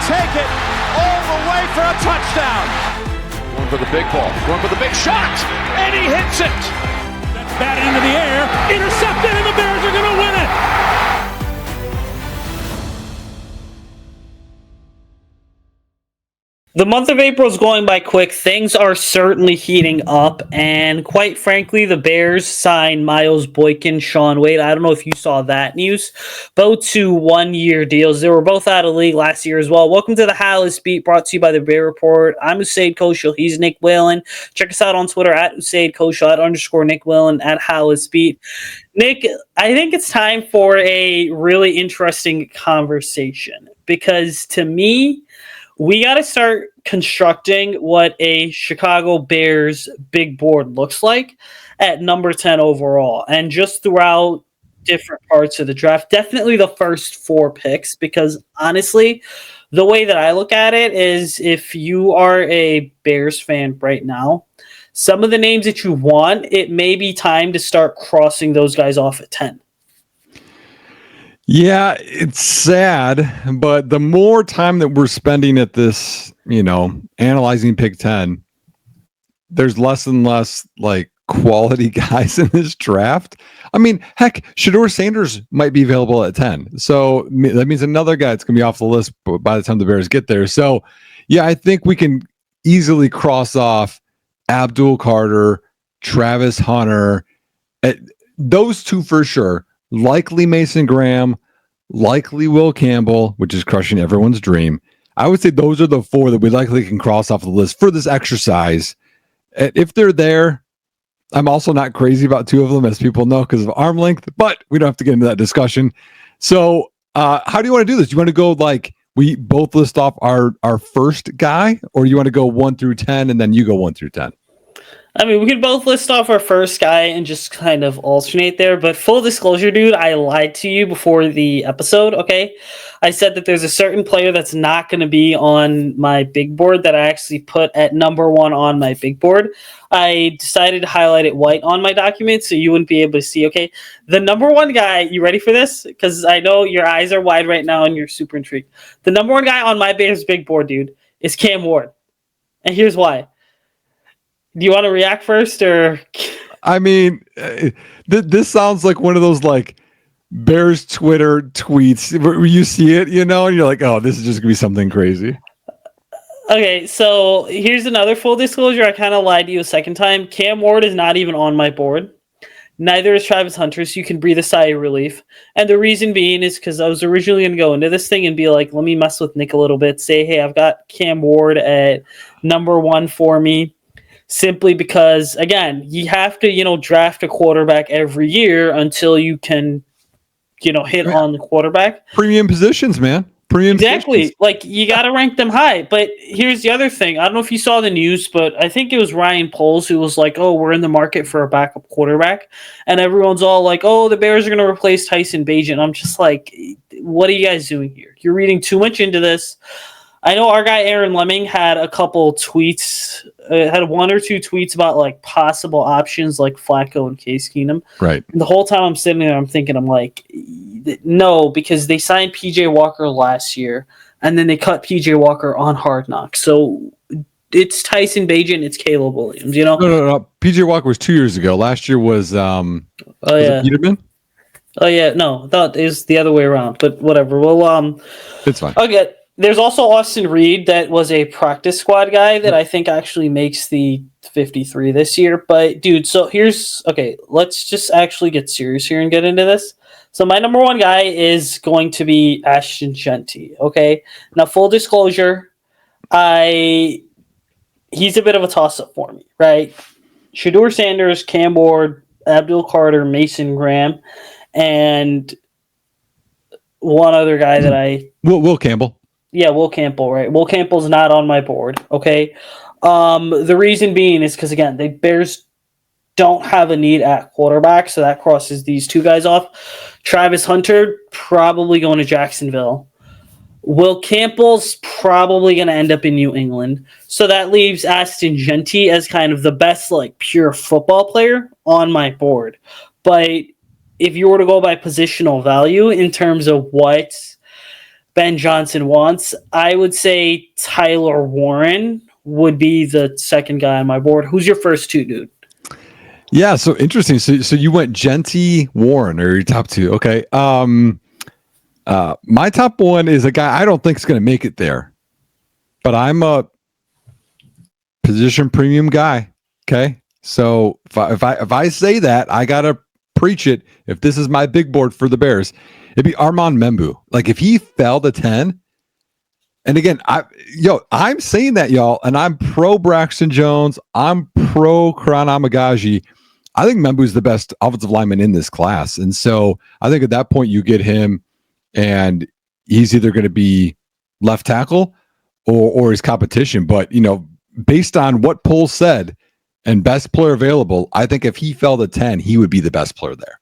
take it all the way for a touchdown. Going for the big ball, going for the big shot, and he hits it. That's batted into the air, intercepted, and the Bears are going to win it. The month of April is going by quick. Things are certainly heating up, and quite frankly, the Bears signed Miles Boykin, Shaun Wade. I don't know if you saw that news. Both 2 one-year deals. They were both out of the league last year as well. Welcome to the Halas Beat, brought to you by the Bear Report. I'm Usayd Koshul. He's Nick Whalen. Check us out on Twitter at Usayd Koshul, @ Nick Whalen, at Halas Beat. Nick, I think it's time for a really interesting conversation because to me, we got to start constructing what a Chicago Bears big board looks like at number 10 overall. And just throughout different parts of the draft, definitely the first 4 picks, because honestly, the way that I look at it is if you are a Bears fan right now, some of the names that you want, it may be time to start crossing those guys off at 10. Yeah, it's sad, but the more time that we're spending at this, analyzing pick 10, there's less and less like quality guys in this draft. I mean, heck, Shedeur Sanders might be available at 10. So that means another guy that's going to be off the list by the time the Bears get there. So, yeah, I think we can easily cross off Abdul Carter, Travis Hunter, those 2 for sure. Likely Mason Graham, likely Will Campbell, which is crushing everyone's dream. I would say those are the 4 that we likely can cross off the list for this exercise. If they're there, I'm also not crazy about 2 of them, as people know, because of arm length, but we don't have to get into that discussion. So how do you want to do this? Do you want to go like we both list off our first guy, or do you want to go 1 through 10 and then you go 1 through 10? I mean, we could both list off our first guy and just kind of alternate there. But full disclosure, dude, I lied to you before the episode, okay? I said that there's a certain player that's not going to be on my big board that I actually put at number 1 on my big board. I decided to highlight it white on my document so you wouldn't be able to see, okay? The number 1 guy, you ready for this? Because I know your eyes are wide right now and you're super intrigued. The number 1 guy on my Bears big board, dude, is Cam Ward. And here's why. Do you want to react first, or? I mean, this sounds like one of those like Bears Twitter tweets where you see it, and you're like, oh, this is just gonna be something crazy. Okay, so here's another full disclosure. I kind of lied to you a second time. Cam Ward is not even on my board. Neither is Travis Hunter, so you can breathe a sigh of relief. And the reason being is because I was originally going to go into this thing and be like, let me mess with Nick a little bit. Say, hey, I've got Cam Ward at number 1 for me. Simply because, again, you have to, draft a quarterback every year until you can, hit on the quarterback. Premium positions, man. Exactly. Positions. Like, you got to rank them high. But here's the other thing. I don't know if you saw the news, but I think it was Ryan Poles who was like, oh, we're in the market for a backup quarterback. And everyone's all like, oh, the Bears are going to replace Tyson Bagent. I'm just like, what are you guys doing here? You're reading too much into this. I know our guy Aaron Lemming had a couple tweets, had 1 or 2 tweets about like possible options like Flacco and Case Keenum. Right. And the whole time I'm sitting there, I'm thinking, I'm like, no, because they signed PJ Walker last year and then they cut PJ Walker on Hard Knocks. So it's Tyson Bagent, it's Caleb Williams, No. PJ Walker was 2 years ago. Last year was it Peterman? Oh yeah, no, I thought it was the other way around, but whatever. Well, it's fine. Okay. There's also Austin Reed that was a practice squad guy that I think actually makes the 53 this year. But, dude, so let's just actually get serious here and get into this. So my number 1 guy is going to be Ashton Jeanty, okay? Now, full disclosure, he's a bit of a toss-up for me, right? Shedeur Sanders, Cam Ward, Abdul Carter, Mason Graham, and one other guy that Will Campbell. Yeah, Will Campbell, right? Will Campbell's not on my board, okay? The reason being is because, again, the Bears don't have a need at quarterback, so that crosses these 2 guys off. Travis Hunter, probably going to Jacksonville. Will Campbell's probably going to end up in New England. So that leaves Ashton Jeanty as kind of the best, like, pure football player on my board. But if you were to go by positional value in terms of what Ben Johnson wants. I would say Tyler Warren would be the second guy on my board. Who's your first two, dude? Yeah, so interesting. So you went Genty, Warren, or your top two. Okay. My top one is a guy I don't think is going to make it there, but I'm a position premium guy. Okay. So if I say that, I gotta preach it. If this is my big board for the Bears, it'd be Armand Membu. Like if he fell to 10, and again, I'm saying that, y'all, and I'm pro Braxton Jones. I'm pro Karan Amagaji. I think Membu's the best offensive lineman in this class. And so I think at that point you get him and he's either going to be left tackle or his competition. But, based on what polls said and best player available, I think if he fell to 10, he would be the best player there.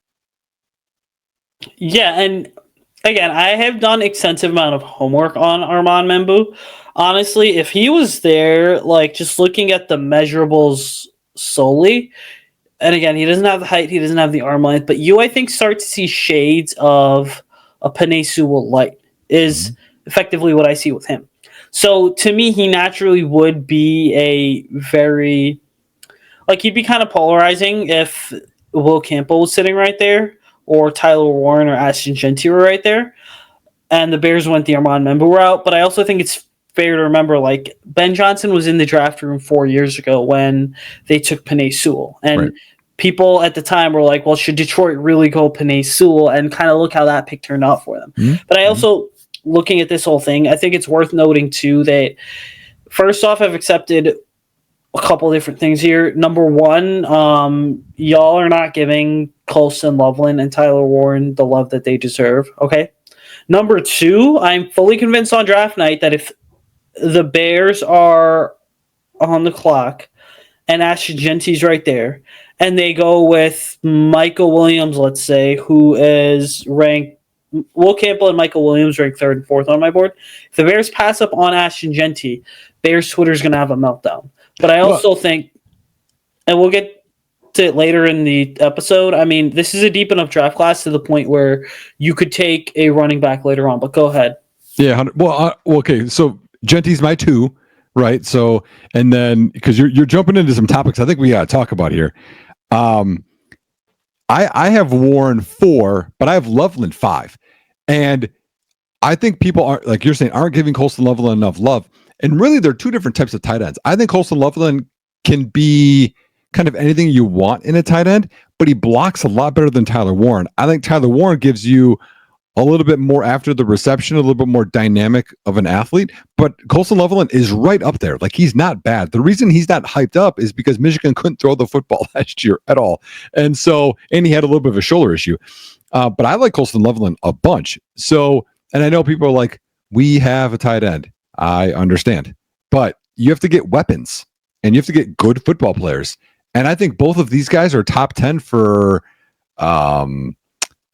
Yeah, and again, I have done extensive amount of homework on Armand Membu. Honestly, if he was there, like just looking at the measurables solely, and again, he doesn't have the height, he doesn't have the arm length, but I think, start to see shades of a Penei Sewell light is effectively what I see with him. So to me, he naturally would be a very, he'd be kind of polarizing if Will Campbell was sitting right there, or Tyler Warren or Ashton Genty were right there, and the Bears went the Armand Membu route. But I also think it's fair to remember, Ben Johnson was in the draft room 4 years ago when they took Penei Sewell. And people at the time were like, well, should Detroit really go Penei Sewell? And kind of look how that pick turned out for them. But I also, looking at this whole thing, I think it's worth noting, too, that first off, I've accepted a couple of different things here. Number one, y'all are not giving Colston Loveland and Tyler Warren the love that they deserve, okay? Number two, I'm fully convinced on draft night that if the Bears are on the clock and Ashton Genty's right there, and they go with Michael Williams, let's say, who is ranked, Will Campbell and Michael Williams ranked 3rd and 4th on my board. If the Bears pass up on Ashton Genty, Bears Twitter's going to have a meltdown. But I also think, and we'll get to it later in the episode, I mean, this is a deep enough draft class to the point where you could take a running back later on, but go ahead. Yeah, okay, so Genty's my 2, right? So, and then, because you're jumping into some topics I think we got to talk about here. I have Warren 4, but I have Loveland 5. And I think people are, like you're saying, aren't giving Colston Loveland enough love. And really, there are two different types of tight ends. I think Colston Loveland can be kind of anything you want in a tight end, but he blocks a lot better than Tyler Warren. I think Tyler Warren gives you a little bit more after the reception, a little bit more dynamic of an athlete, but Colston Loveland is right up there. Like, he's not bad. The reason he's not hyped up is because Michigan couldn't throw the football last year at all. And he had a little bit of a shoulder issue. But I like Colston Loveland a bunch. So, and I know people are like, we have a tight end. I understand, but you have to get weapons and you have to get good football players. And I think both of these guys are top 10 for, move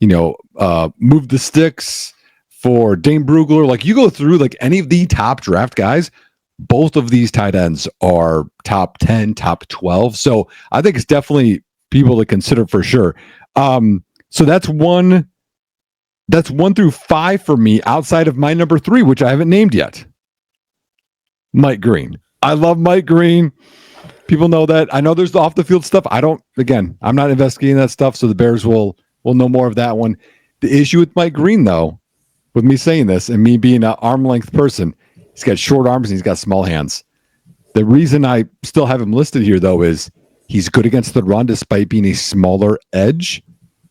the sticks, for Dane Brugler. Like, you go through like any of the top draft guys, both of these tight ends are top 10, top 12. So I think it's definitely people to consider for sure. So that's 1 through 5 for me, outside of my number 3, which I haven't named yet. Mike Green. I love Mike Green. People know that. I know there's the off the field stuff. I'm not investigating that stuff, so the Bears will know more of that one. The issue with Mike Green, though, with me saying this and me being an arm length person, he's got short arms and he's got small hands. The reason I still have him listed here, though, is he's good against the run despite being a smaller edge.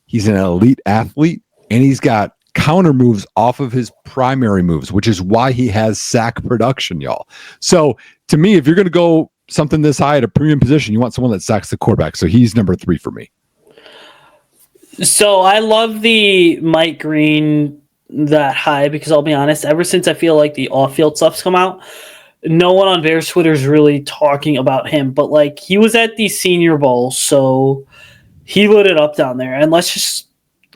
He's an elite athlete, and he's got counter moves off of his primary moves, which is why he has sack production, y'all. So to me, if you're going to go something this high at a premium position, you want someone that sacks the quarterback. So he's number 3 for me. So I love the Mike Green that high because I'll be honest, ever since I feel like the off-field stuff's come out, no one on Bears Twitter is really talking about him. But like, he was at the Senior Bowl, so he lit it up down there. And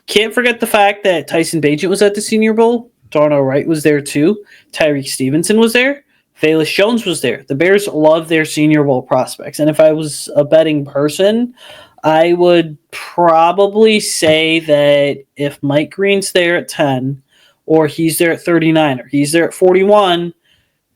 can't forget the fact that Tyson Bagent was at the Senior Bowl. Darnell Wright was there too. Tyreek Stevenson was there. Velus Jones was there. The Bears love their Senior Bowl prospects. And if I was a betting person, I would probably say that if Mike Green's there at 10, or he's there at 39, or he's there at 41,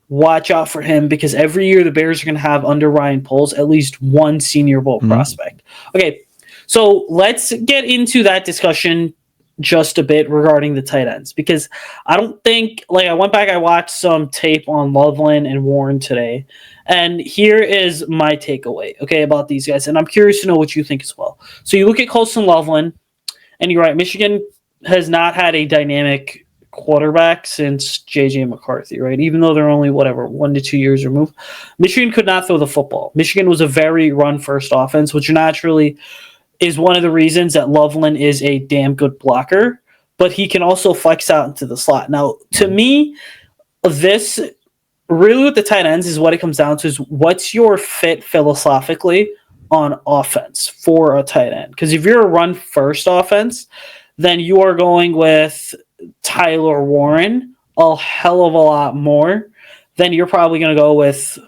watch out for him, because every year the Bears are going to have, under Ryan Poles, at least one Senior Bowl prospect. Okay, so let's get into that discussion just a bit regarding the tight ends, because I don't think, I went back, I watched some tape on Loveland and Warren today, and here is my takeaway, okay, about these guys, and I'm curious to know what you think as well. So you look at Colson Loveland, and you're right, Michigan has not had a dynamic quarterback since J.J. McCarthy, right? Even though they're only, 1 to 2 years removed. Michigan could not throw the football. Michigan was a very run-first offense, which naturally is one of the reasons that Loveland is a damn good blocker, but he can also flex out into the slot. Now, to me, this really with the tight ends is what it comes down to, is what's your fit philosophically on offense for a tight end? Because if you're a run-first offense, then you are going with Tyler Warren a hell of a lot more than you're probably going to go with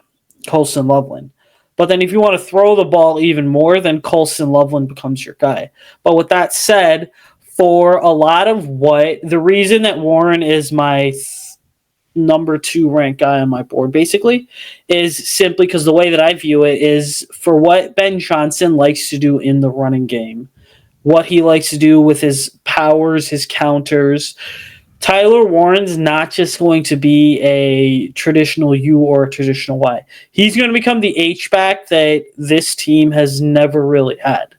Colson Loveland. But then if you want to throw the ball even more, then Colson Loveland becomes your guy. But with that said, for a lot of the reason that Warren is my number 2 ranked guy on my board, basically, is simply because the way that I view it is for what Ben Johnson likes to do in the running game, what he likes to do with his powers, his counters. Tyler Warren's not just going to be a traditional U or a traditional Y. He's going to become the H-back that this team has never really had.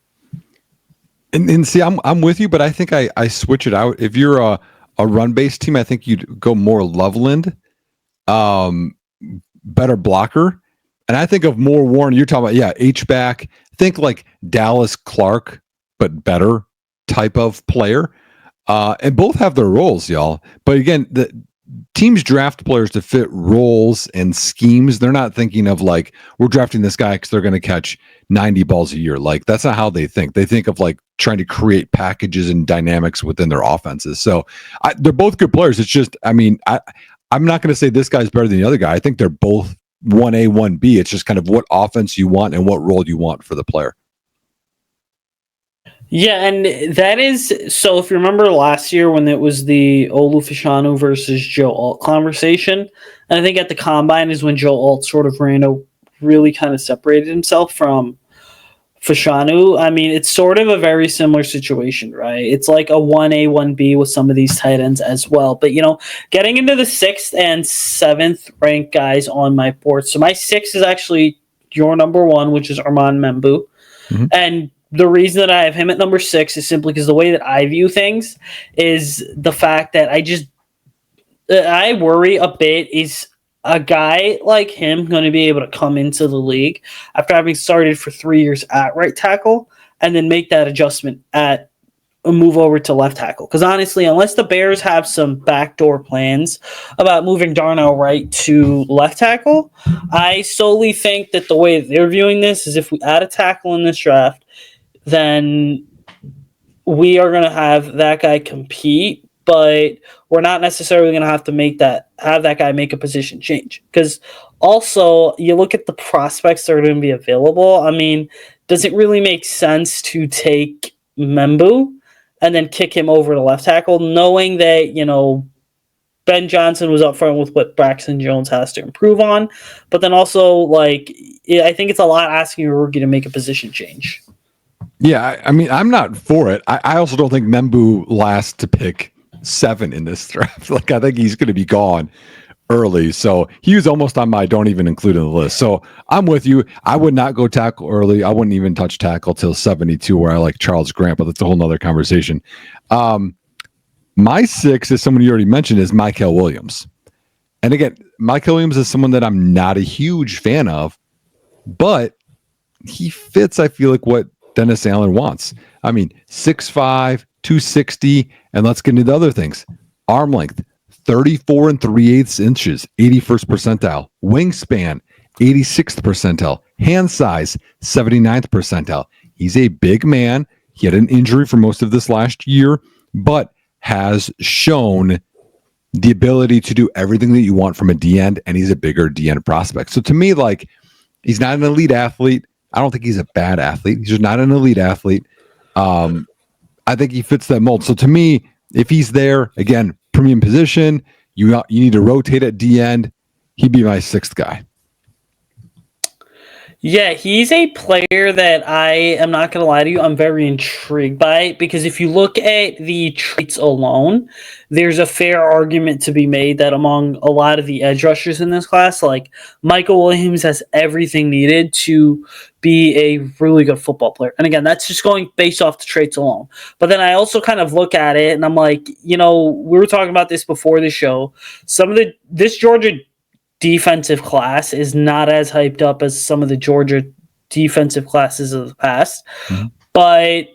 And see, I'm with you, but I think I switch it out. If you're a run-based team, I think you'd go more Loveland, better blocker. And I think of more Warren. You're talking about, H-back. Think like Dallas Clark, but better type of player. And both have their roles, y'all. But again, the teams draft players to fit roles and schemes. They're not thinking of we're drafting this guy because they're going to catch 90 balls a year. That's not how they think. They think of trying to create packages and dynamics within their offenses. So they're both good players. It's just, I'm not going to say this guy's better than the other guy. I think they're both 1A, 1B. It's just kind of what offense you want and what role you want for the player. Yeah, and that is, so if you remember last year when it was the Olu Fashanu versus Joe Alt conversation, and I think at the Combine is when Joe Alt sort of really kind of separated himself from Fashanu. It's sort of a very similar situation, right? It's like a 1A, 1B with some of these tight ends as well. But, getting into the 6th and 7th ranked guys on my board. So my 6 is actually your number 1, which is Armand Membu. Mm-hmm. And the reason that I have him at number 6 is simply because the way that I view things is the fact that I worry a bit, is a guy like him going to be able to come into the league after having started for 3 years at right tackle and then make that adjustment at a move over to left tackle? Because honestly, unless the Bears have some backdoor plans about moving Darnell Wright to left tackle, I solely think that the way they're viewing this is if we add a tackle in this draft, then we are going to have that guy compete, but we're not necessarily going to have that guy make a position change. Because also, you look at the prospects that are going to be available. Does it really make sense to take Membu and then kick him over to left tackle, knowing that, Ben Johnson was up front with what Braxton Jones has to improve on, but then also, I think it's a lot asking a rookie to make a position change. Yeah, I'm not for it. I also don't think Membu lasts to pick 7 in this draft. I think he's going to be gone early. So he was almost on my don't even include in the list. So I'm with you. I would not go tackle early. I wouldn't even touch tackle till 72, where I like Charles Grant, but that's a whole nother conversation. My 6 is someone you already mentioned, is Mykel Williams. And again, Mykel Williams is someone that I'm not a huge fan of, but he fits, I feel like, what Dennis Allen wants. 6'5", 260, and let's get into the other things. Arm length, 34 3/8 inches, 81st percentile. Wingspan, 86th percentile. Hand size, 79th percentile. He's a big man. He had an injury for most of this last year, but has shown the ability to do everything that you want from a D-end, and he's a bigger D-end prospect. So to me, he's not an elite athlete. I don't think he's a bad athlete. He's just not an elite athlete. I think he fits that mold. So to me, if he's there, again, premium position. You need to rotate at D end. He'd be my 6th guy. Yeah, he's a player that I am not going to lie to you, I'm very intrigued by, because if you look at the traits alone, there's a fair argument to be made that among a lot of the edge rushers in this class, like Michael Williams has everything needed to be a really good football player. And again, that's just going based off the traits alone. But then I also kind of look at it and I'm like, we were talking about this before the show. This Georgia defensive class is not as hyped up as some of the Georgia defensive classes of the past. Mm-hmm. But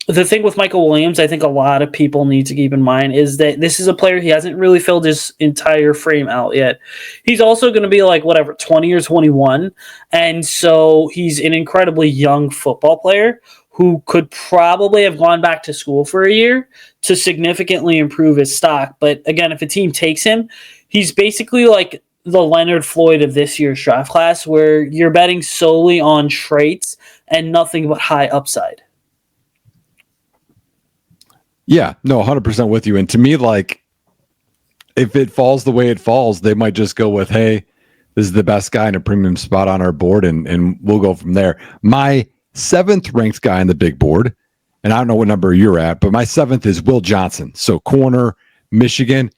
the thing with Michael Williams, I think a lot of people need to keep in mind is that this is a player, he hasn't really filled his entire frame out yet. He's also going to be 20 or 21. And so he's an incredibly young football player who could probably have gone back to school for a year to significantly improve his stock. But again, if a team takes him, he's basically like the Leonard Floyd of this year's draft class, where you're betting solely on traits and nothing but high upside. Yeah, no, 100% with you. And to me, if it falls the way it falls, they might just go with, hey, this is the best guy in a premium spot on our board, and we'll go from there. My 7th ranked guy on the big board, and I don't know what number you're at, but my 7th is Will Johnson. So corner, Michigan.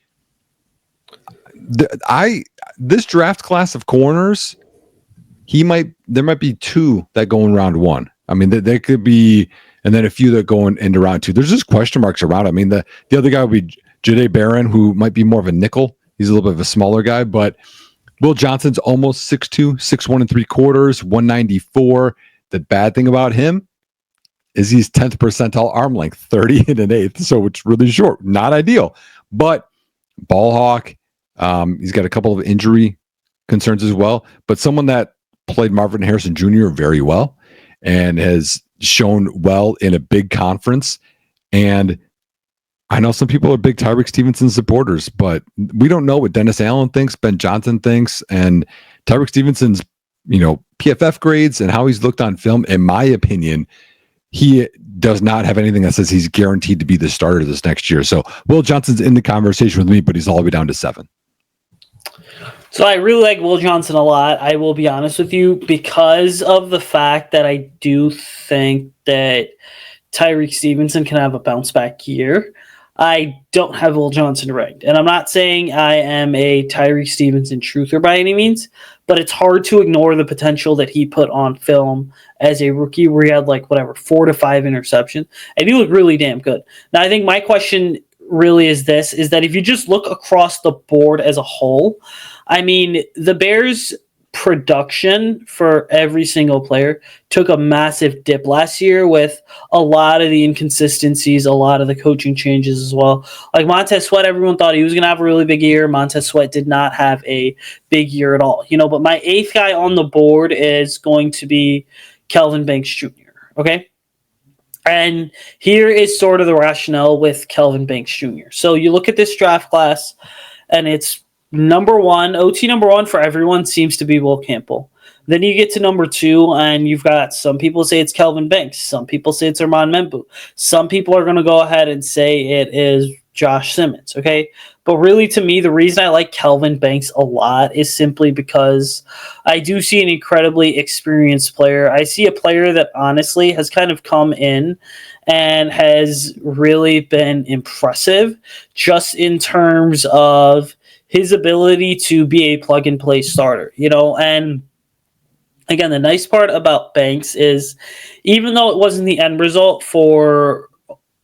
This draft class of corners, there might be 2 that go in round 1. I mean, there could be, and then a few that go into round 2. There's just question marks around. I mean, the other guy would be Jahdae Barron, who might be more of a nickel. He's a little bit of a smaller guy, but Will Johnson's almost 6'2", 6'1 3/4, 194. The bad thing about him is he's 10th percentile arm length, 30 and an eighth, so it's really short. Not ideal, but ball hawk. He's got a couple of injury concerns as well, but someone that played Marvin Harrison Jr. very well and has shown well in a big conference. And I know some people are big Tyreek Stevenson supporters, but we don't know what Dennis Allen thinks, Ben Johnson thinks, and Tyreek Stevenson's, PFF grades and how he's looked on film. In my opinion, he does not have anything that says he's guaranteed to be the starter this next year. So Will Johnson's in the conversation with me, but he's all the way down to 7. So I really like Will Johnson a lot. I will be honest with you, because of the fact that I do think that Tyreek Stevenson can have a bounce back year. I don't have Will Johnson ranked. And I'm not saying I am a Tyreek Stevenson truther by any means, but it's hard to ignore the potential that he put on film as a rookie where he had 4 to 5 interceptions. And he looked really damn good. Now, I think my question really is that if you just look across the board as a whole, I mean, the Bears' production for every single player took a massive dip last year with a lot of the inconsistencies, a lot of the coaching changes as well. Like Montez Sweat, everyone thought he was going to have a really big year. Montez Sweat did not have a big year at all. But my 8th guy on the board is going to be Kelvin Banks Jr., okay? And here is sort of the rationale with Kelvin Banks Jr. So you look at this draft class, and it's number 1, OT number 1 for everyone seems to be Will Campbell. Then you get to number 2, and you've got some people say it's Kelvin Banks. Some people say it's Armand Membu. Some people are going to go ahead and say it is Josh Simmons, okay? But really, to me, the reason I like Kelvin Banks a lot is simply because I do see an incredibly experienced player. I see a player that honestly has kind of come in and has really been impressive just in terms of his ability to be a plug-and-play starter, and again, the nice part about Banks is even though it wasn't the end result for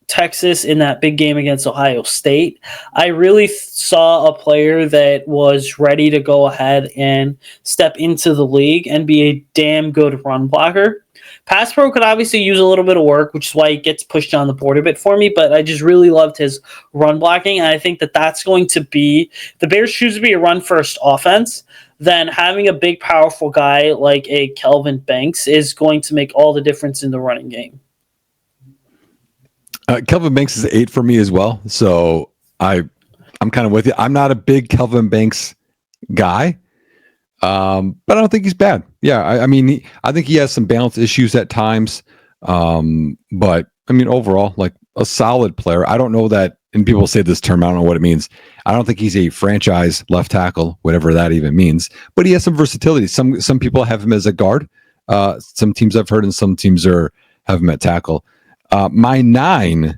Texas in that big game against Ohio State, I really saw a player that was ready to go ahead and step into the league and be a damn good run blocker. Pass pro could obviously use a little bit of work, which is why he gets pushed down the board a bit for me, but I just really loved his run blocking, and I think that that's going to be, the Bears choose to be a run-first offense, then having a big, powerful guy like a Kelvin Banks is going to make all the difference in the running game. Kelvin Banks is 8 for me as well, so I'm kind of with you. I'm not a big Kelvin Banks guy, but I don't think he's bad. Yeah, I think he has some balance issues at times, but I mean overall, like a solid player. I don't know that and people say this term, I don't know what it means. I don't think he's a franchise left tackle, whatever that even means, but he has some versatility. Some people have him as a guard. Some teams I've heard, and some teams have him at tackle. My 9.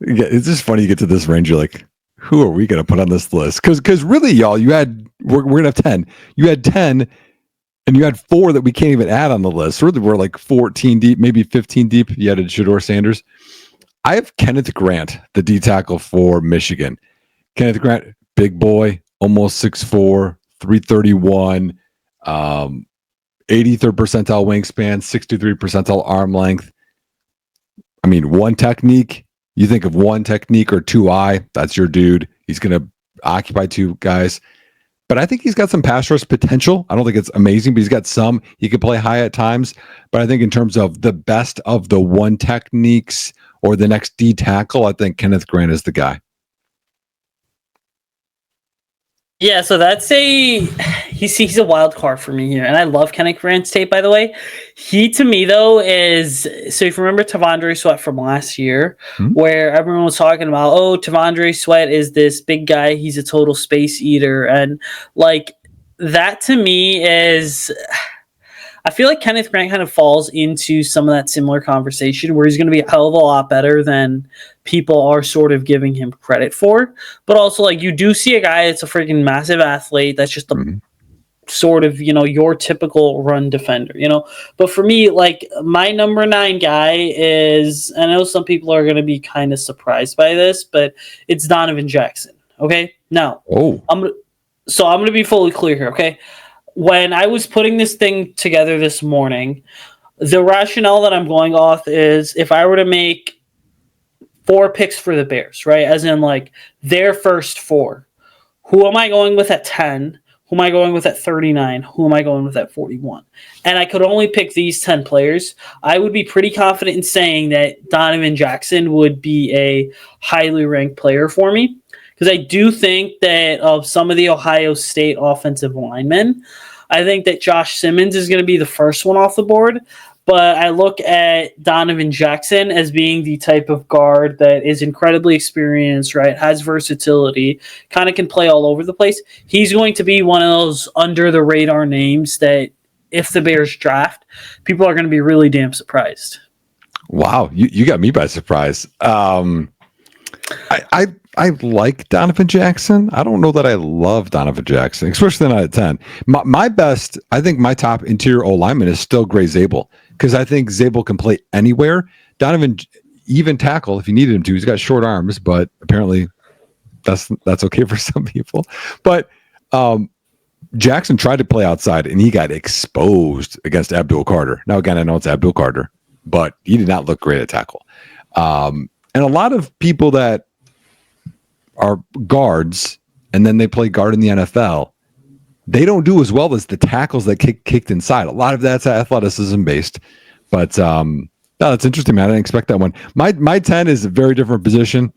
Yeah, it's just funny you get to this range. You're like, who are we going to put on this list? Because really, y'all, we're going to have 10. You had 10, and you had 4 that we can't even add on the list. Really, we're like 14 deep, maybe 15 deep. You added Shedeur Sanders. I have Kenneth Grant, the D tackle for Michigan. Kenneth Grant, big boy, almost 6'4", 331, 83rd percentile wingspan, 63rd percentile arm length. I mean, one technique. You think of one technique or 2 eye, that's your dude. He's going to occupy 2 guys. But I think he's got some pass rush potential. I don't think it's amazing, but he's got some. He can play high at times. But I think in terms of the best of the one techniques or the next D tackle, I think Kenneth Grant is the guy. Yeah, so he's a wild card for me here, and I love Kenneth Grant's tape, by the way. He, to me, though, is, so if you remember Tavondre Sweat from last year, where everyone was talking about, oh, Tavondre Sweat is this big guy, he's a total space eater, and like that to me is, I feel like Kenneth Grant kind of falls into some of that similar conversation where he's going to be a hell of a lot better than people are sort of giving him credit for. But also, like, you do see a guy that's a freaking massive athlete that's just a sort of, your typical run defender, But for me, like, my number 9 guy is, I know some people are going to be kind of surprised by this, but it's Donovan Jackson. Okay? Now, I'm going to be fully clear here, okay? When I was putting this thing together this morning, the rationale that I'm going off is if I were to make 4 picks for the Bears, right? As in, like, their first 4. Who am I going with at 10? Who am I going with at 39? Who am I going with at 41? And I could only pick these 10 players. I would be pretty confident in saying that Donovan Jackson would be a highly ranked player for me. Because I do think that of some of the Ohio State offensive linemen, I think that Josh Simmons is going to be the first one off the board. But I look at Donovan Jackson as being the type of guard that is incredibly experienced, right? Has versatility, kind of can play all over the place. He's going to be one of those under the radar names that if the Bears draft, people are going to be really damn surprised. Wow, you got me by surprise. I like Donovan Jackson. I don't know that I love Donovan Jackson, especially not at 10. My best, I think my top interior O-lineman is still Gray Zabel, because I think Zabel can play anywhere. Donovan, even tackle if you needed him to. He's got short arms, but apparently that's okay for some people. But Jackson tried to play outside, and he got exposed against Abdul Carter. Now, again, I know it's Abdul Carter, but he did not look great at tackle. And a lot of people that are guards and then they play guard in the NFL, they don't do as well as the tackles that kicked inside. A lot of that's athleticism based, but no, that's interesting, man. I didn't expect that one. My 10 is a very different position.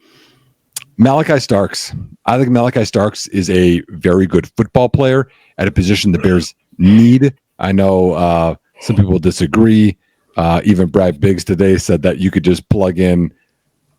Malachi Starks. I think Malachi Starks is a very good football player at a position the Bears need. I know some people disagree. Even Brad Biggs today said that you could just plug in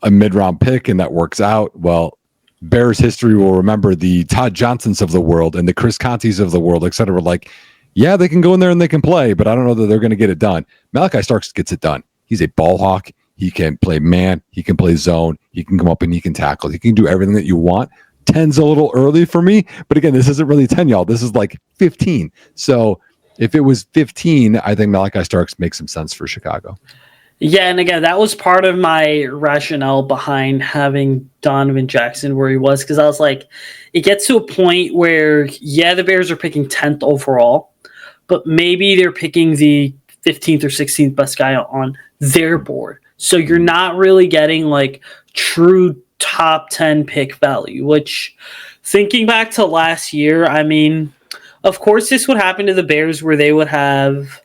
a mid-round pick and that works out. Well, Bears history will remember the Todd Johnsons of the world and the Chris Contis of the world, et cetera. Like, yeah, they can go in there and they can play, but I don't know that they're going to get it done. Malachi Starks gets it done. He's a ball hawk. He can play man. He can play zone. He can come up and he can tackle. He can do everything that you want. 10's a little early for me, but again, this isn't really 10, y'all. This is like 15. So if it was 15, I think Malachi Starks makes some sense for Chicago. Yeah, and again, that was part of my rationale behind having Donovan Jackson where he was, because I was like, it gets to a point where, yeah, the Bears are picking 10th overall, but maybe they're picking the 15th or 16th best guy on their board. So you're not really getting like true top 10 pick value, which, thinking back to last year, I mean, of course this would happen to the Bears where they would have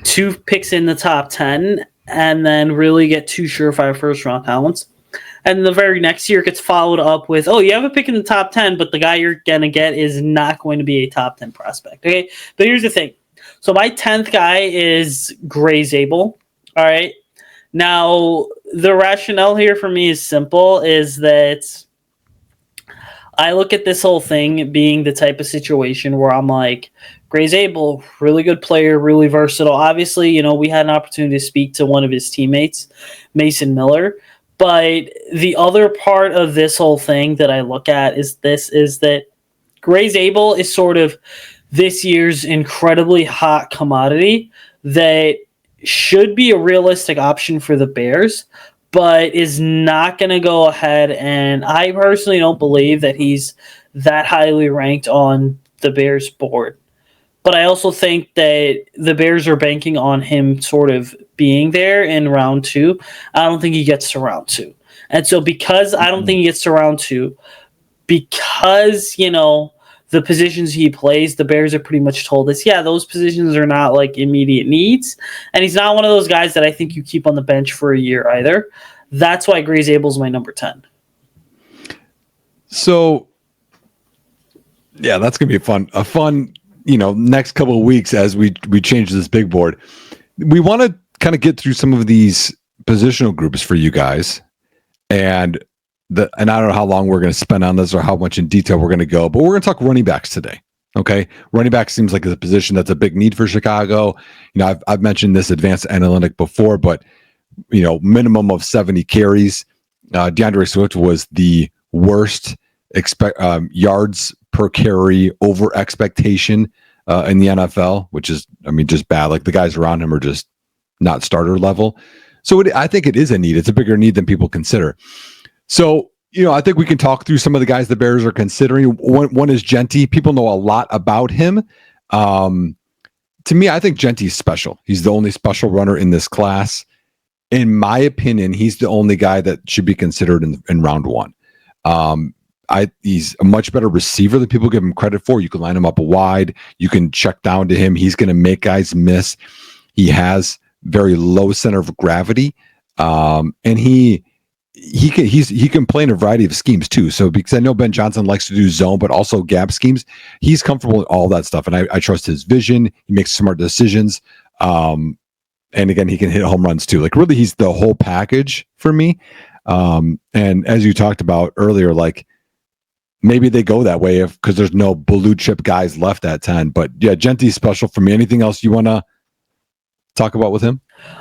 2 picks in the top 10 and then really get 2 surefire first-round talents. And the very next year gets followed up with, oh, you have a pick in the top 10, but the guy you're going to get is not going to be a top 10 prospect. Okay, but here's the thing. So my 10th guy is Gray Zabel. All right. Now, the rationale here for me is simple, is that I look at this whole thing being the type of situation where I'm like, Gray's Abel, really good player, really versatile. Obviously, we had an opportunity to speak to one of his teammates, Mason Miller. But the other part of this whole thing that I look at is that Gray's Abel is sort of this year's incredibly hot commodity that should be a realistic option for the Bears, but is not going to go ahead. And I personally don't believe that he's that highly ranked on the Bears board. But I also think that the Bears are banking on him sort of being there in round 2. I don't think he gets to round 2. And so because I don't think he gets to round 2, because, the positions he plays, the Bears have pretty much told us, yeah, those positions are not like immediate needs. And he's not one of those guys that I think you keep on the bench for a year either. That's why Gray's Abel's my number 10. So, yeah, that's going to be a fun, next couple of weeks as we change this big board. We want to kind of get through some of these positional groups for you guys. And I don't know how long we're going to spend on this or how much in detail we're going to go, but we're going to talk running backs today. Okay. Running back seems like a position that's a big need for Chicago. I've mentioned this advanced analytic before, but minimum of 70 carries. DeAndre Swift was the worst yards per carry over expectation in the NFL, which is, just bad. Like the guys around him are just not starter level. So I think it is a need. It's a bigger need than people consider. So, I think we can talk through some of the guys the Bears are considering. One is Genty. People know a lot about him. To me, I think Genty's special. He's the only special runner in this class. In my opinion, he's the only guy that should be considered in round 1. He's a much better receiver than people give him credit for. You can line him up wide. You can check down to him. He's going to make guys miss. He has very low center of gravity. And he can play in a variety of schemes too. So because I know Ben Johnson likes to do zone, but also gap schemes, he's comfortable with all that stuff. And I trust his vision. He makes smart decisions. And again, he can hit home runs too. Like really, he's the whole package for me. And as you talked about earlier, like maybe they go that way because there's no blue chip guys left at 10. But yeah, Genty's special for me. Anything else you want to talk about with him?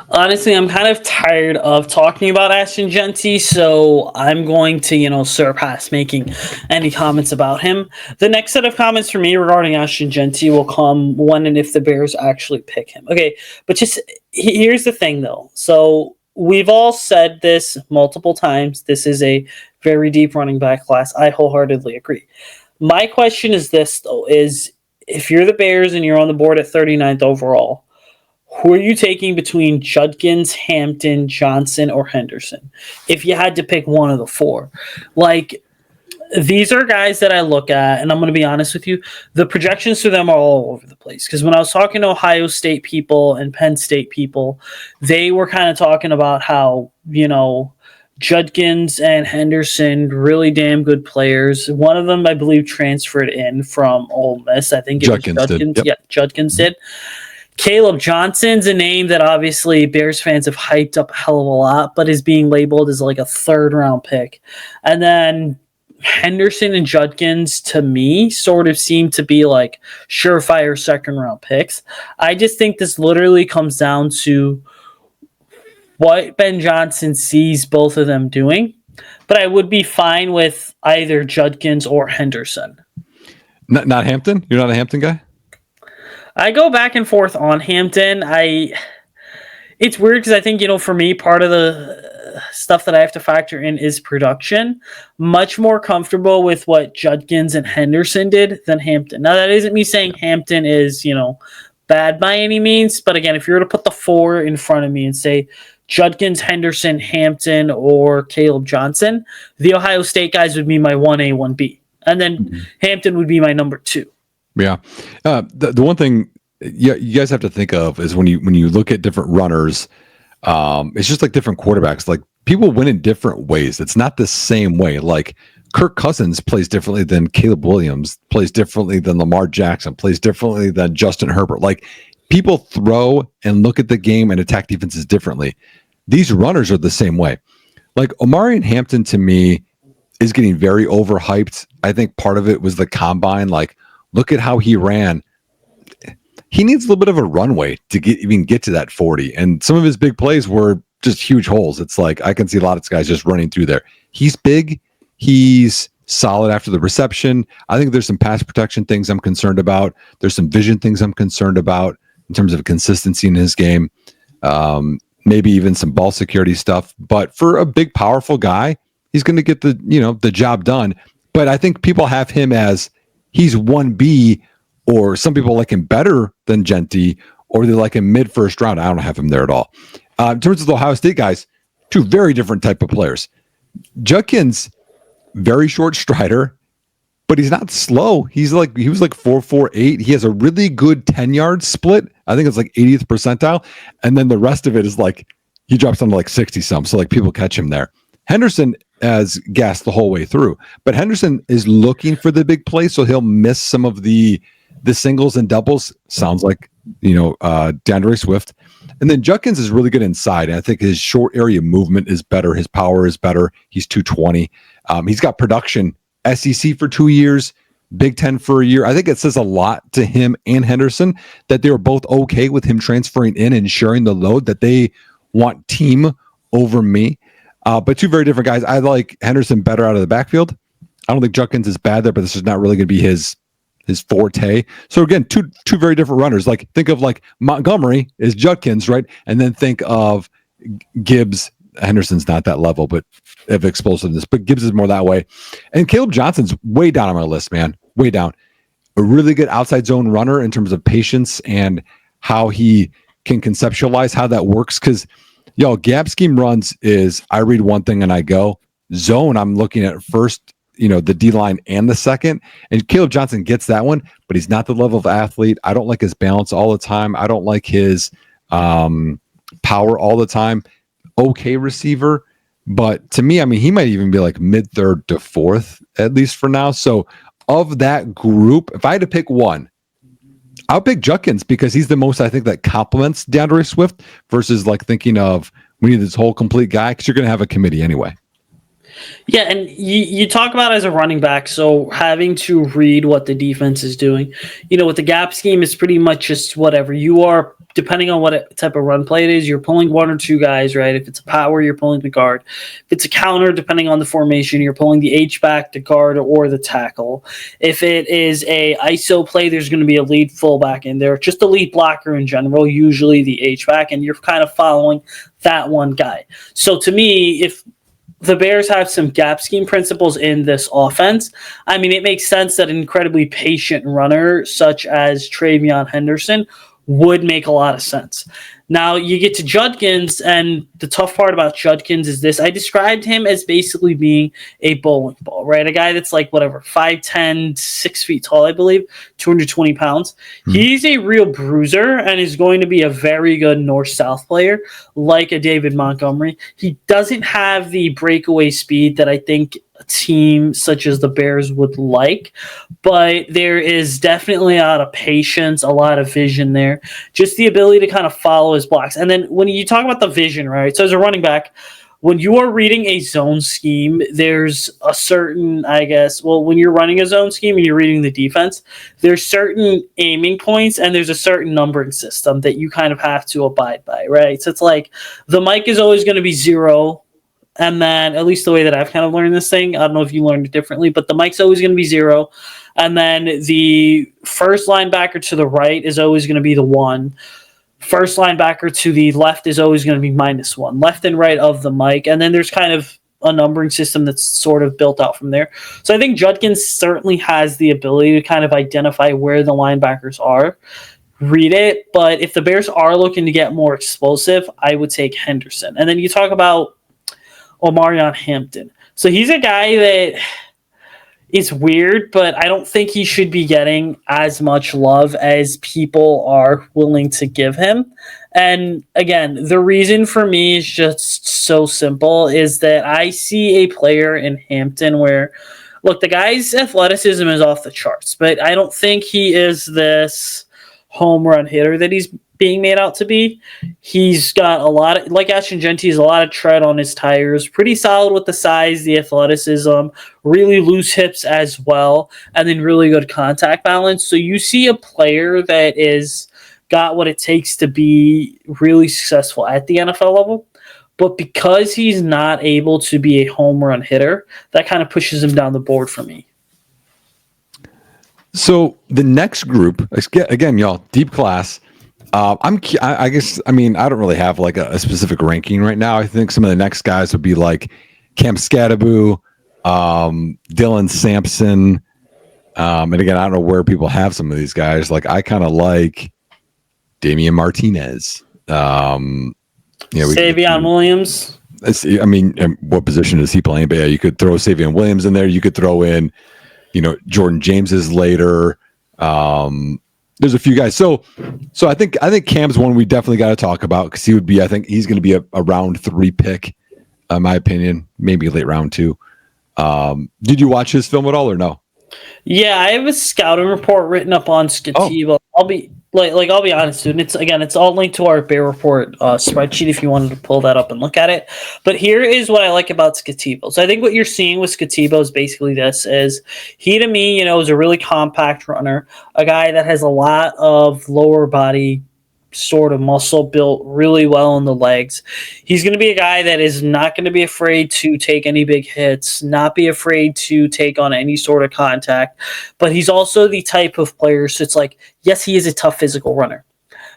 Honestly, I'm kind of tired of talking about Ashton Genty, so I'm going to, surpass making any comments about him. The next set of comments for me regarding Ashton Genty will come when and if the Bears actually pick him. Okay, but just here's the thing, though. So we've all said this multiple times. This is a very deep running back class. I wholeheartedly agree. My question is this, though, is if you're the Bears and you're on the board at 39th overall, who are you taking between Judkins, Hampton, Johnson, or Henderson? If you had to pick one of the 4. Like, these are guys that I look at, and I'm going to be honest with you, the projections for them are all over the place. Because when I was talking to Ohio State people and Penn State people, they were kind of talking about how, Judkins and Henderson, really damn good players. One of them, I believe, transferred in from Ole Miss. I think it was Judkins. Did. Yep. Yeah, Judkins did. Caleb Johnson's a name that obviously Bears fans have hyped up a hell of a lot, but is being labeled as like a 3rd round pick. And then Henderson and Judkins, to me, sort of seem to be like surefire 2nd round picks. I just think this literally comes down to what Ben Johnson sees both of them doing. But I would be fine with either Judkins or Henderson. Not Hampton? You're not a Hampton guy? I go back and forth on Hampton. It's weird because I think, for me, part of the stuff that I have to factor in is production. Much more comfortable with what Judkins and Henderson did than Hampton. Now, that isn't me saying Hampton is, bad by any means. But again, if you were to put the 4 in front of me and say Judkins, Henderson, Hampton, or Caleb Johnson, the Ohio State guys would be my 1A, 1B. And then Hampton would be my number 2. Yeah. The one thing you guys have to think of is when you look at different runners, it's just like different quarterbacks. Like people win in different ways. It's not the same way. Like Kirk Cousins plays differently than Caleb Williams, plays differently than Lamar Jackson, plays differently than Justin Herbert. Like people throw and look at the game and attack defenses differently. these runners are the same way. Like Omarion Hampton to me is getting very overhyped. I think part of it was the combine. Like, look at how he ran. He needs a little bit of a runway to even get to that 40. And some of his big plays were just huge holes. It's like I can see a lot of guys just running through there. He's big. He's solid after the reception. I think there's some pass protection things I'm concerned about. There's some vision things I'm concerned about in terms of consistency in his game. Maybe even some ball security stuff. But for a big, powerful guy, he's going to get the job done. But I think people have him as he's 1B, or some people like him better than Genty, or they like him mid first round. I don't have him there at all. In terms of the Ohio State guys, two very different type of players. Judkins, very short strider, but he's not slow. He was like 4.48. He has a really good 10-yard split. I think it's like 80th percentile. And then the rest of it is like he drops down to like 60 some. So like people catch him there. Henderson has gassed the whole way through, but Henderson is looking for the big play, so he'll miss some of the singles and doubles. Sounds like DeAndre Swift. And then Judkins is really good inside. And I think his short area movement is better. His power is better. He's 220. He's got production, SEC for 2 years, Big Ten for a year. I think it says a lot to him and Henderson that they were both okay with him transferring in and sharing the load, that they want team over me. But two very different guys. I like Henderson better out of the backfield. I don't think Judkins is bad there, but this is not really going to be his forte. So again, two very different runners. Like think of like Montgomery is Judkins, right? And then think of Gibbs. Henderson's not that level, but of explosiveness. But Gibbs is more that way. And Caleb Johnson's way down on my list, man. Way down. A really good outside zone runner in terms of patience and how he can conceptualize how that works. Because gap scheme runs is I read one thing and I go. Zone, I'm looking at first, the D line and the second. And Caleb Johnson gets that one, but he's not the level of athlete. I don't like his balance all the time. I don't like his power all the time. Okay receiver, but to me, I mean, he might even be like mid third to fourth, at least for now. So of that group, if I had to pick one, I'll pick Judkins because he's the most, I think, that complements DeAndre Swift versus like thinking of we need this whole complete guy, because you're going to have a committee anyway. Yeah, and you talk about as a running back, so having to read what the defense is doing. With the gap scheme, it's pretty much just whatever. You are, depending on what type of run play it is, you're pulling one or two guys, right? If it's a power, you're pulling the guard. If it's a counter, depending on the formation, you're pulling the H-back, the guard, or the tackle. If it is a ISO play, there's going to be a lead fullback in there. Just a lead blocker in general, usually the H-back, and you're kind of following that one guy. So to me, if the Bears have some gap scheme principles in this offense, I mean, it makes sense that an incredibly patient runner such as Travion Henderson would make a lot of sense. Now, you get to Judkins, and the tough part about Judkins is this. I described him as basically being a bowling ball, right? A guy that's like, 5'10", 6 feet tall, I believe, 220 pounds. He's a real bruiser and is going to be a very good north-south player, like a David Montgomery. He doesn't have the breakaway speed that I think a team such as the Bears would like, but there is definitely a lot of patience, a lot of vision there, just the ability to kind of follow his blocks. And then when you talk about the vision, right? So as a running back, when you are reading a zone scheme, there's a certain, when you're running a zone scheme and you're reading the defense, there's certain aiming points and there's a certain numbering system that you kind of have to abide by, right? So it's like the mic is always going to be 0. And then, at least the way that I've kind of learned this thing, I don't know if you learned it differently, but the mic's always going to be 0. And then the first linebacker to the right is always going to be the 1. First linebacker to the left is always going to be -1, left and right of the mic. And then there's kind of a numbering system that's sort of built out from there. So I think Judkins certainly has the ability to kind of identify where the linebackers are, read it. But if the Bears are looking to get more explosive, I would take Henderson. And then you talk about Omarion Hampton. So he's a guy that is weird, but I don't think he should be getting as much love as people are willing to give him. And again, the reason for me is just so simple, is that I see a player in Hampton where, look, the guy's athleticism is off the charts, but I don't think he is this home run hitter that he's being made out to be. He's got a lot of, like Ashton Genty, a lot of tread on his tires, pretty solid with the size, the athleticism, really loose hips as well, and then really good contact balance. So you see a player that is got what it takes to be really successful at the NFL level. But because he's not able to be a home run hitter, that kind of pushes him down the board for me. So the next group, again, y'all, deep class. I guess, I mean, I don't really have like a specific ranking right now. I think some of the next guys would be like Cam Scattaboo, Dylan Sampson. And again, I don't know where people have some of these guys. Like, I kind of like Damian Martinez. Savion Williams. I mean, what position is he playing? But yeah, you could throw Savion Williams in there. You could throw in, Jordan James's later. There's a few guys. So I think Cam's one we definitely got to talk about because he would be. I think he's going to be a round 3 pick, in my opinion, maybe late round 2. Did you watch his film at all or no? Yeah, I have a scouting report written up on Scativo. Oh. I'll be honest, dude. It's all linked to our Bear Report spreadsheet if you wanted to pull that up and look at it. But here is what I like about Scativo. So I think what you're seeing with Scativo is basically this: is he to me, is a really compact runner, a guy that has a lot of lower body sort of muscle built really well in the legs. He's going to be a guy that is not going to be afraid to take any big hits, not be afraid to take on any sort of contact, but he's also the type of player. So it's like, yes, he is a tough physical runner,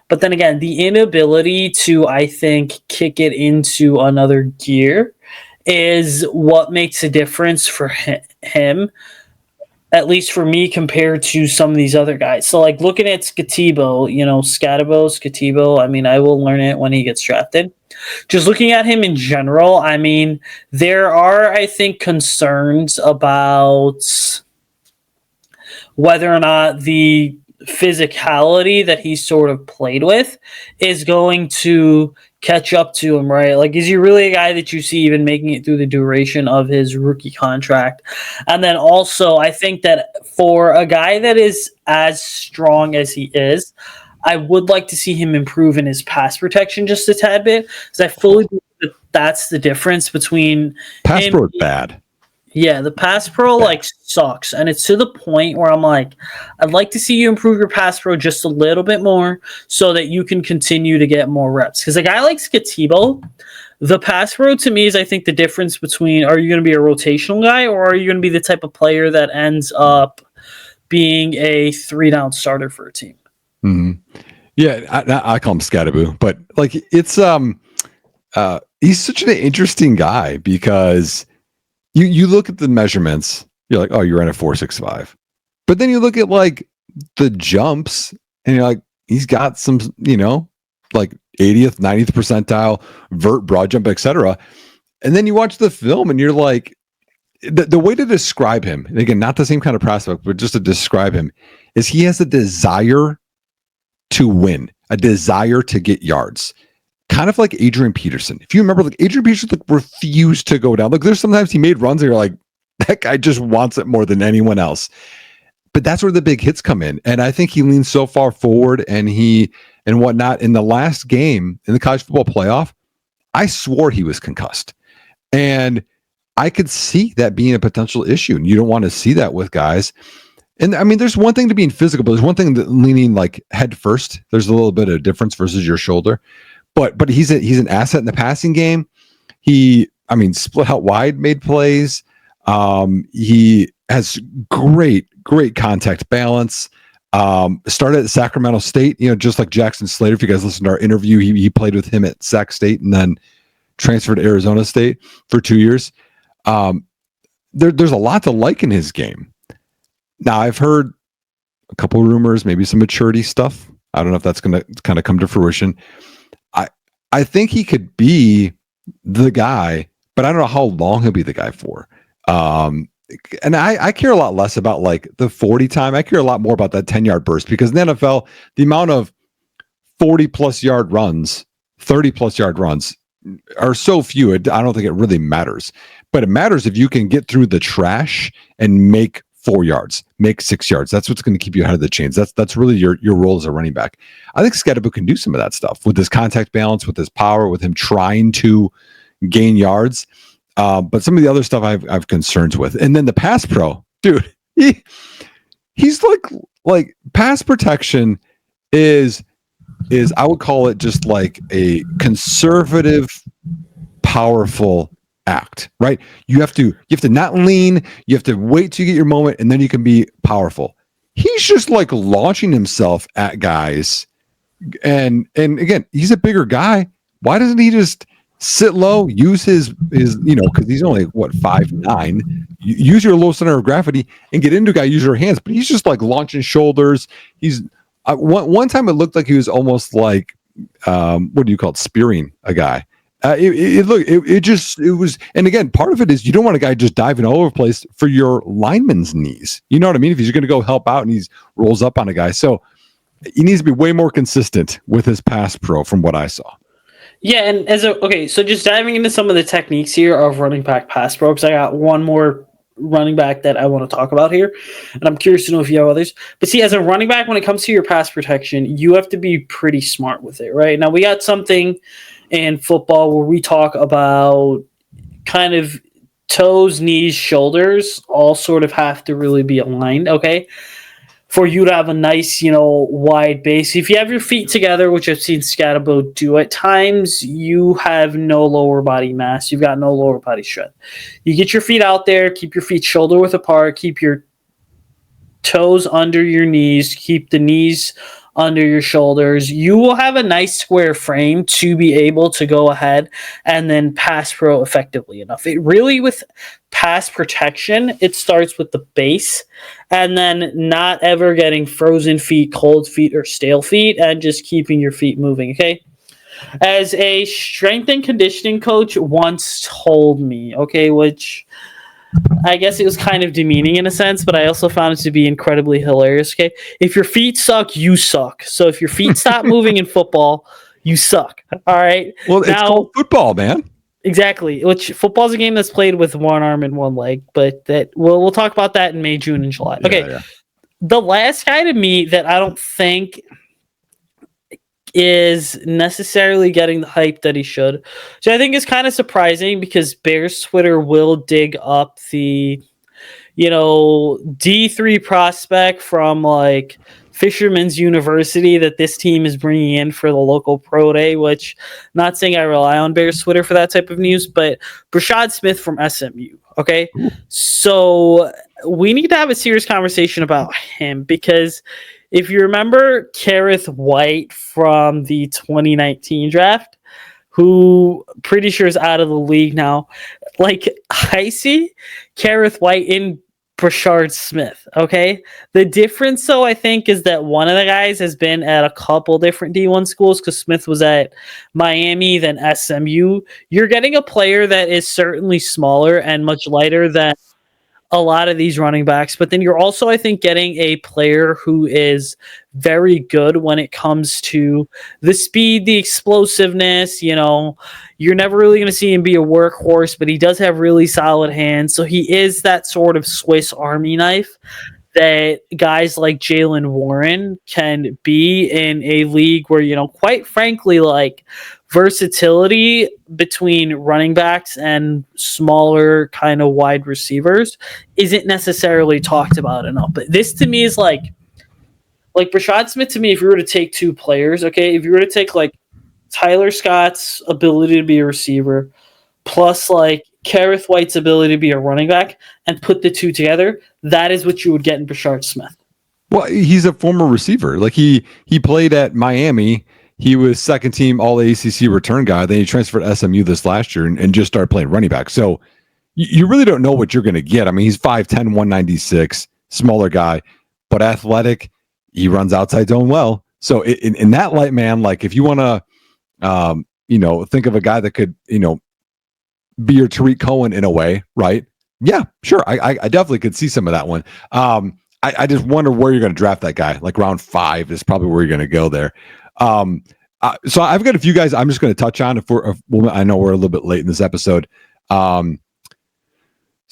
but then again, the inability to, I think, kick it into another gear is what makes a difference for him. At least for me, compared to some of these other guys. So, like, looking at Scativo, Scativo, I mean, I will learn it when he gets drafted. Just looking at him in general, I mean, there are, I think, concerns about whether or not the physicality that he sort of played with is going to catch up to him, right? Like, is he really a guy that you see even making it through the duration of his rookie contract? And then also, I think that for a guy that is as strong as he is, I would like to see him improve in his pass protection just a tad bit, because I fully believe that that's the difference between pass pro is bad. Yeah, the pass pro sucks, and it's to the point where I'm like, I'd like to see you improve your pass pro just a little bit more so that you can continue to get more reps. Because a guy like Scativo, the pass pro to me is, I think, the difference between, are you going to be a rotational guy or are you going to be the type of player that ends up being a 3-down starter for a team? Mm-hmm. Yeah, I call him Scattaboo, but like it's he's such an interesting guy because you look at the measurements, you're like, oh, you ran a 4.65. But then you look at like the jumps and you're like, he's got some, like 80th, 90th percentile, vert, broad jump, etc. And then you watch the film and you're like, the way to describe him, and again, not the same kind of prospect, but just to describe him, is he has a desire to win, a desire to get yards. Kind of like Adrian Peterson. If you remember, like Adrian Peterson refused to go down. Like there's sometimes he made runs and you're like, that guy just wants it more than anyone else. But that's where the big hits come in. And I think he leans so far forward and whatnot. In the last game in the college football playoff, I swore he was concussed. And I could see that being a potential issue. And you don't want to see that with guys. And I mean, there's one thing to being physical, but there's one thing that leaning like head first. There's a little bit of difference versus your shoulder. But he's an asset in the passing game. He split out wide, made plays. He has great contact balance. Started at Sacramento State, just like Jackson Slater. If you guys listen to our interview, he played with him at Sac State and then transferred to Arizona State for 2 years. There's a lot to like in his game. Now, I've heard a couple rumors, maybe some maturity stuff. I don't know if that's going to kind of come to fruition. I think he could be the guy, but I don't know how long he'll be the guy for. And I care a lot less about like the 40 time. I care a lot more about that 10-yard burst because in the NFL, the amount of 40-plus yard runs, 30-plus yard runs are so few. I don't think it really matters. But it matters if you can get through the trash and make 4 yards, make 6 yards. That's what's going to keep you ahead of the chains. That's really your role as a running back. I think Scadaboo can do some of that stuff with his contact balance, with his power, with him trying to gain yards. But some of the other stuff I've concerns with. And then the pass pro, dude, he's like pass protection is I would call it just like a conservative, powerful act, right? You have to not lean, you have to wait till you get your moment, and then you can be powerful. He's just like launching himself at guys, and again, he's a bigger guy. Why doesn't he just sit low, use his because he's only 5'9", use your low center of gravity and get into a guy, use your hands, but he's just like launching shoulders. He's one time it looked like he was almost like what do you call it, spearing a guy. It was, and again, part of it is you don't want a guy just diving all over the place for your lineman's knees. You know what I mean? If he's going to go help out and he rolls up on a guy, so he needs to be way more consistent with his pass pro from what I saw. Yeah, and so just diving into some of the techniques here of running back pass pro, because I got one more running back that I want to talk about here, and I'm curious to know if you have others. But see, as a running back, when it comes to your pass protection, you have to be pretty smart with it, right? Now, we got something in football where we talk about kind of toes, knees, shoulders all sort of have to really be aligned, okay? For you to have a nice, wide base. If you have your feet together, which I've seen Scadaboo do at times, you have no lower body mass. You've got no lower body strength. You get your feet out there, keep your feet shoulder width apart, keep your toes under your knees, keep the knees under your shoulders. You will have a nice square frame to be able to go ahead and then pass pro effectively enough. It really, with pass protection, it starts with the base and then not ever getting frozen feet, cold feet, or stale feet, and just keeping your feet moving, okay? As a strength and conditioning coach once told me, okay, which I guess it was kind of demeaning in a sense, but I also found it to be incredibly hilarious, okay? If your feet suck, you suck. So if your feet stop moving in football, you suck, all right? Well, it's called football, man. Exactly. Which football is a game that's played with one arm and one leg, but that we'll talk about that in May, June, and July. Okay. Yeah. The last guy to me that I don't think is necessarily getting the hype that he should. So I think it's kind of surprising because Bears Twitter will dig up the, D3 prospect from like Fisherman's University that this team is bringing in for the local pro day, which not saying I rely on Bears Twitter for that type of news, but Brashad Smith from SMU. Okay. So we need to have a serious conversation about him because if you remember Kareth White from the 2019 draft, who pretty sure is out of the league now, like I see Kareth White in Brashard Smith, okay? The difference, though, I think, is that one of the guys has been at a couple different D1 schools because Smith was at Miami, then SMU. You're getting a player that is certainly smaller and much lighter than a lot of these running backs, but then you're also, I think, getting a player who is very good when it comes to the speed, the explosiveness. You're never really going to see him be a workhorse, but he does have really solid hands. So he is that sort of Swiss Army knife that guys like Jalen Warren can be in a league where, quite frankly, like versatility between running backs and smaller kind of wide receivers isn't necessarily talked about enough. But this to me is like Brashad Smith to me, if you were to take two players, okay, if you were to take like Tyler Scott's ability to be a receiver plus like Kareth White's ability to be a running back and put the two together, that is what you would get in Brashard Smith. Well, he's a former receiver. Like he played at Miami. He was second team all ACC return guy. Then he transferred to SMU this last year and just started playing running back. So you really don't know what you're going to get. I mean, he's 5'10", 196, smaller guy, but athletic. He runs outside zone well. So in that light, man, like if you want to, think of a guy that could, be your Tariq Cohen in a way, right? Yeah, sure. I definitely could see some of that one. I just wonder where you're going to draft that guy. Like round 5 is probably where you're going to go there. So I've got a few guys I'm just going to touch on. I know we're a little bit late in this episode.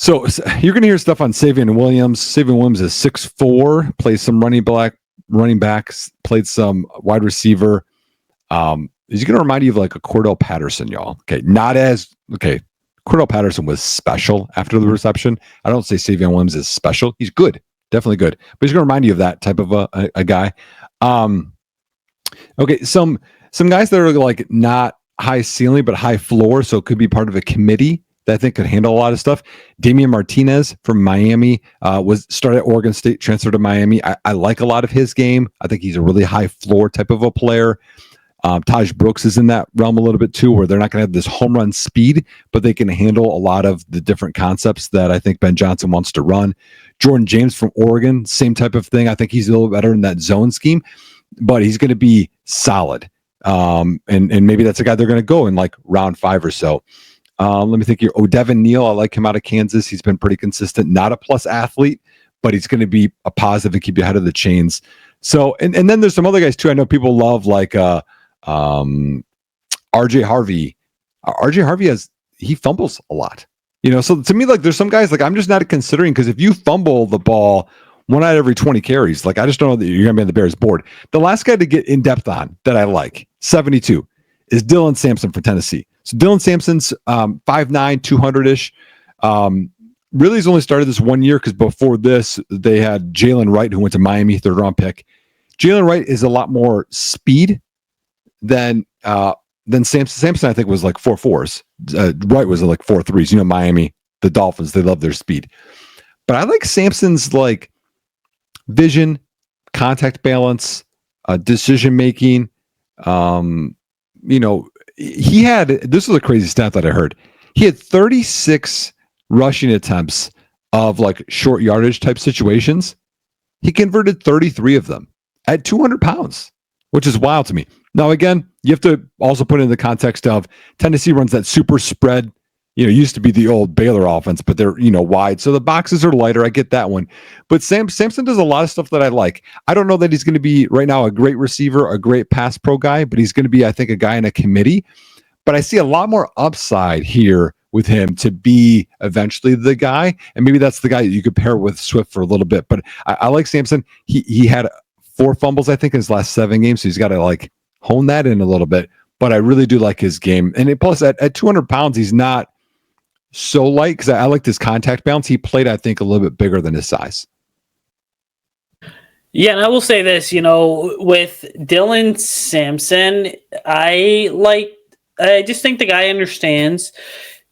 So you're going to hear stuff on Savion Williams. Savion Williams is 6'4", plays some running backs, played some wide receiver. Is he going to remind you of like a Cordell Patterson, y'all? Okay, Cordell Patterson was special after the reception. I don't say Savion Williams is special. He's good, definitely good. But he's going to remind you of that type of a guy. Okay, some guys that are like not high ceiling but high floor, so it could be part of a committee that I think could handle a lot of stuff. Damian Martinez from Miami started at Oregon State, transferred to Miami. I like a lot of his game. I think he's a really high floor type of a player. Taj Brooks is in that realm a little bit too, where they're not going to have this home run speed, but they can handle a lot of the different concepts that I think Ben Johnson wants to run. Jordan James from Oregon, same type of thing. I think he's a little better in that zone scheme, but he's going to be solid. And maybe that's a guy they're going to go in like round 5 or so. Let me think here. Devin Neal, I like him out of Kansas. He's been pretty consistent. Not a plus athlete, but he's going to be a positive and keep you ahead of the chains. So, and then there's some other guys too. I know people love like RJ Harvey. RJ Harvey he fumbles a lot. So to me, like there's some guys like I'm just not considering, because if you fumble the ball 1 out of every 20 carries, like I just don't know that you're going to be on the Bears board. The last guy to get in depth on that I like, 72, is Dylan Sampson for Tennessee. So Dylan Sampson's 5'9", 200-ish. Really has only started this 1 year, because before this, they had Jalen Wright, who went to Miami, 3rd-round pick. Jalen Wright is a lot more speed than Sampson. Sampson, I think, was like 4.4s. Wright was like 4.3s. Miami, the Dolphins, they love their speed. But I like Sampson's like vision, contact balance, decision making. He had, this was a crazy stat that I heard. He had 36 rushing attempts of like short yardage type situations. He converted 33 of them at 200 pounds, which is wild to me. Now, again, you have to also put it in the context of Tennessee runs that super spread. Used to be the old Baylor offense, but they're, wide. So the boxes are lighter. I get that one. But Sampson does a lot of stuff that I like. I don't know that he's going to be right now a great receiver, a great pass pro guy, but he's going to be, I think, a guy in a committee. But I see a lot more upside here with him to be eventually the guy. And maybe that's the guy that you could pair with Swift for a little bit. But I like Sampson. He had 4 fumbles, I think, in his last 7 games. So he's got to like hone that in a little bit. But I really do like his game. And plus, at 200 pounds, he's not so light, because I liked his contact balance. He played, I think, a little bit bigger than his size. Yeah, and I will say this, with Dylan Sampson, I just think the guy understands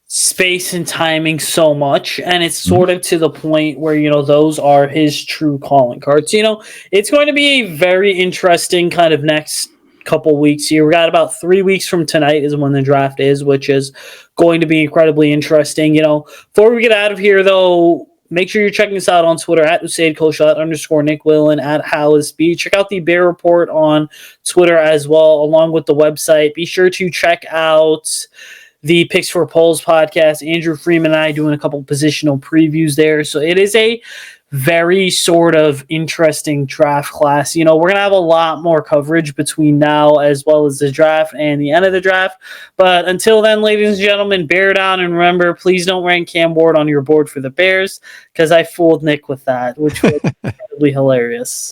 space and timing so much, and it's sort of to the point where, those are his true calling cards. It's going to be a very interesting kind of next couple weeks here. We got about 3 weeks from tonight is when the draft is, which is going to be incredibly interesting. Before we get out of here, though, make sure you're checking us out on Twitter at Usayd, Koshul, @ Nick Whalen, at Halas. Check out the Bear Report on Twitter as well, along with the website. Be sure to check out the Picks for Polls podcast. Andrew Freeman and I doing a couple positional previews there. So it is a very sort of interesting draft class. We're going to have a lot more coverage between now as well as the draft and the end of the draft. But until then, ladies and gentlemen, bear down, and remember, please don't rank Cam Ward on your board for the Bears, because I fooled Nick with that, which was incredibly hilarious.